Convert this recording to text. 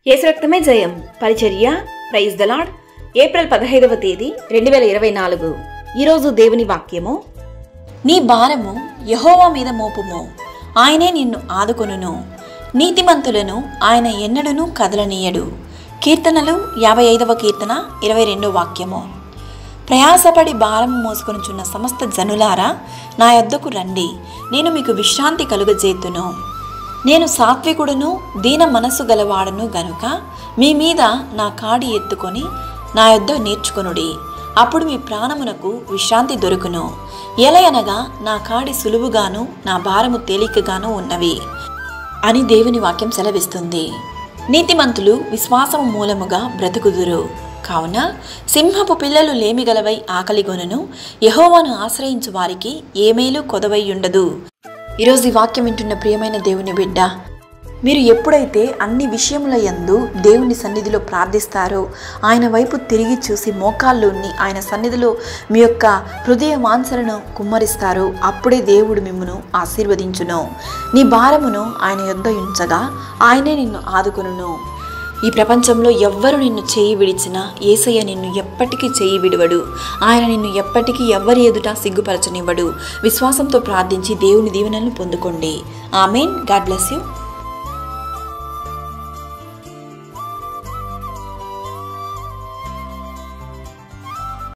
యేసు రక్తమే జయం పరిచర్య ప్రైజ్ ద లార్డ్. ఏప్రిల్ 15వ తేదీ 2024. ఈరోజు దేవుని వాక్యము, నీ భారము యెహోవా మీద మోపుము, ఆయనే నిన్ను ఆదుకొనును. నీతిమంతులను ఆయన ఎన్నడూను కదలనీయడు. కీర్తనలు 55వ కీర్తన 22వ వాక్యము. ప్రయాసపడి భారము మోసుకొనుచున్న సమస్త జనులారా, నా యొద్దకు రండి, నేను మీకు విశ్రాంతి కలుగజేతును. నేను సాత్వికుడును దీన మనస్సు గలవాడను గనుక మీ మీద నా కాడి ఎత్తుకొని నా యొద్ద నేర్చుకొనుడి, అప్పుడు మీ ప్రాణమునకు విశ్రాంతి దొరుకును. ఎలయనగా నా కాడి సులువుగాను నా భారము తేలికగాను ఉన్నవి అని దేవుని వాక్యం సెలవిస్తుంది. నీతిమంతులు విశ్వాసము మూలముగా బ్రతుకుదురు. కావున సింహపు పిల్లలు లేమిగలవై ఆకలిగొనును, యెహోవాను ఆశ్రయించు వారికి ఏ మేలు కొదవై ఉండదు. ఈరోజు ఈ వాక్యం వింటున్న ప్రియమైన దేవుని బిడ్డ, మీరు ఎప్పుడైతే అన్ని విషయముల యందు దేవుని సన్నిధిలో ప్రార్థిస్తారో, ఆయన వైపు తిరిగి చూసి మోకాళ్ళుని ఆయన సన్నిధిలో మీ యొక్క హృదయ వాంఛలను కుమ్మరిస్తారో, అప్పుడే దేవుడు మిమ్మును ఆశీర్వదించును. నీ భారమును ఆయన యొద్ద ఉంచగా ఆయనే నిన్ను ఆదుకొనును. ఈ ప్రపంచంలో ఎవ్వరు నిన్ను చేయి విడిచినా యేసయ్య నిన్ను ఎప్పటికీ చేయి విడువడు. ఆయన నిన్ను ఎప్పటికీ ఎవ్వరి ఎదుట సిగ్గుపరచనివ్వడు. విశ్వాసంతో ప్రార్థించి దేవుని దీవెనలను పొందుకోండి. ఆమేన్. God bless you.